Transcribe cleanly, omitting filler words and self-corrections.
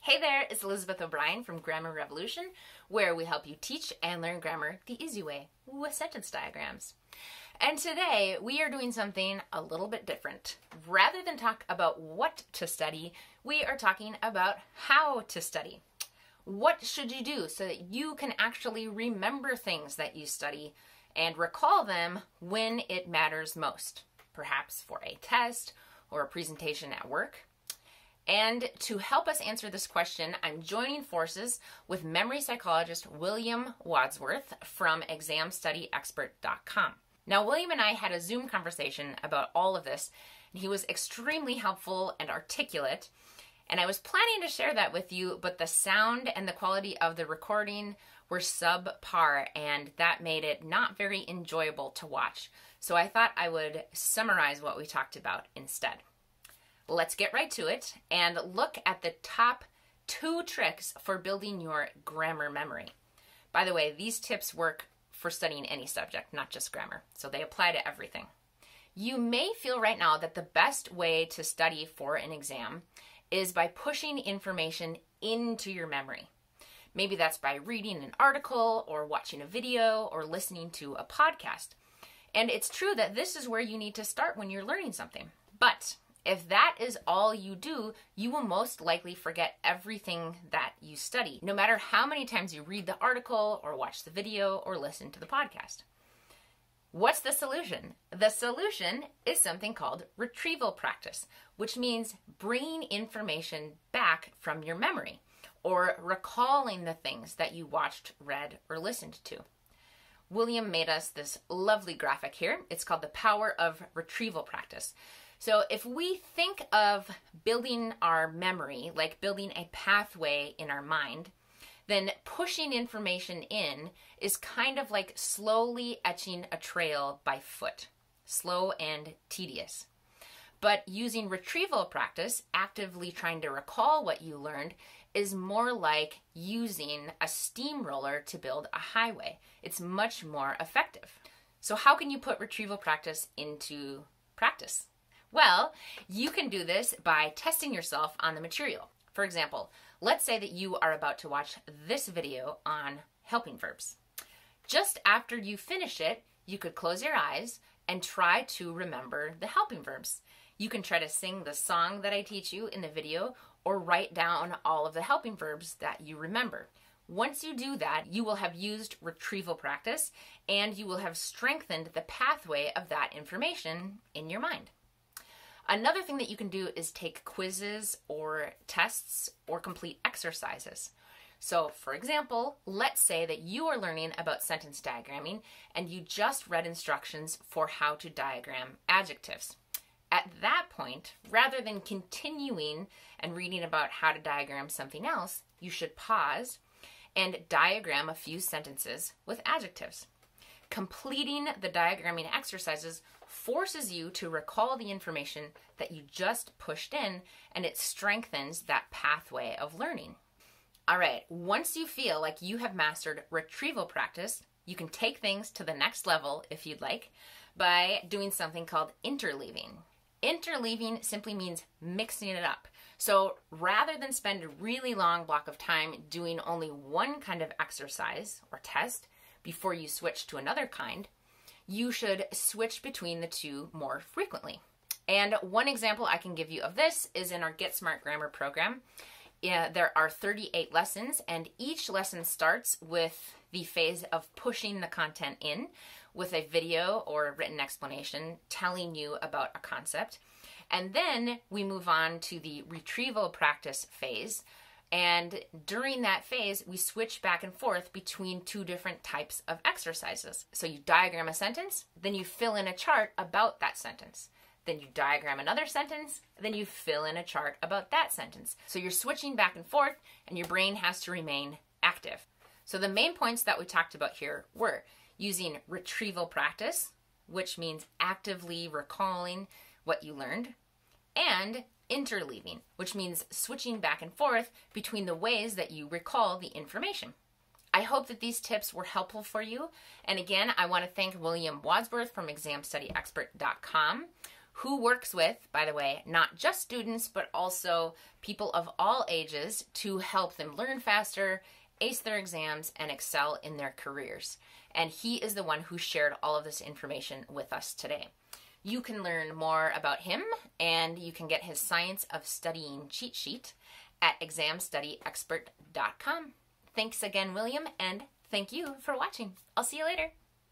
Hey there, it's Elizabeth O'Brien from Grammar Revolution, where we help you teach and learn grammar the easy way with sentence diagrams. And today we are doing something a little bit different. Rather than talk about what to study, we are talking about how to study. What should you do so that you can actually remember things that you study and recall them when it matters most, perhaps for a test or a presentation at work? And to help us answer this question, I'm joining forces with memory psychologist William Wadsworth from examstudyexpert.com. Now, William and I had a Zoom conversation about all of this, and he was extremely helpful and articulate. And I was planning to share that with you, but the sound and the quality of the recording were subpar, and that made it not very enjoyable to watch. So I thought I would summarize what we talked about instead. Let's get right to it and look at the top 2 tricks for building your grammar memory. By the way, these tips work for studying any subject, not just grammar, so they apply to everything. You may feel right now that the best way to study for an exam is by pushing information into your memory. Maybe that's by reading an article or watching a video or listening to a podcast. And it's true that this is where you need to start when you're learning something. But if that is all you do, you will most likely forget everything that you study, no matter how many times you read the article or watch the video or listen to the podcast. What's the solution? The solution is something called retrieval practice, which means bringing information back from your memory or recalling the things that you watched, read, or listened to. William made us this lovely graphic here. It's called the power of retrieval practice. So if we think of building our memory like building a pathway in our mind, then pushing information in is kind of like slowly etching a trail by foot, slow and tedious. But using retrieval practice, actively trying to recall what you learned, is more like using a steamroller to build a highway. It's much more effective. So how can you put retrieval practice into practice? Well, you can do this by testing yourself on the material. For example, let's say that you are about to watch this video on helping verbs. Just after you finish it, you could close your eyes and try to remember the helping verbs. You can try to sing the song that I teach you in the video or write down all of the helping verbs that you remember. Once you do that, you will have used retrieval practice and you will have strengthened the pathway of that information in your mind. Another thing that you can do is take quizzes or tests or complete exercises. So, for example, let's say that you are learning about sentence diagramming and you just read instructions for how to diagram adjectives. At that point, rather than continuing and reading about how to diagram something else, you should pause and diagram a few sentences with adjectives. Completing the diagramming exercises forces you to recall the information that you just pushed in, and it strengthens that pathway of learning. All right, once you feel like you have mastered retrieval practice, you can take things to the next level, if you'd like, by doing something called interleaving. Interleaving simply means mixing it up. So rather than spend a really long block of time doing only one kind of exercise or test before you switch to another kind, you should switch between the two more frequently. And one example I can give you of this is in our Get Smart Grammar program. There are 38 lessons, and each lesson starts with the phase of pushing the content in with a video or a written explanation telling you about a concept. And then we move on to the retrieval practice phase. And during that phase, we switch back and forth between 2 different types of exercises. So you diagram a sentence, then you fill in a chart about that sentence. Then you diagram another sentence, then you fill in a chart about that sentence. So you're switching back and forth, and your brain has to remain active. So the main points that we talked about here were using retrieval practice, which means actively recalling what you learned, and interleaving, which means switching back and forth between the ways that you recall the information. I hope that these tips were helpful for you. And again, I want to thank William Wadsworth from examstudyexpert.com who works with, by the way, not just students, but also people of all ages to help them learn faster, ace their exams, and excel in their careers. And he is the one who shared all of this information with us today. You can learn more about him, and you can get his Science of Studying cheat sheet at examstudyexpert.com. Thanks again, William, and thank you for watching. I'll see you later.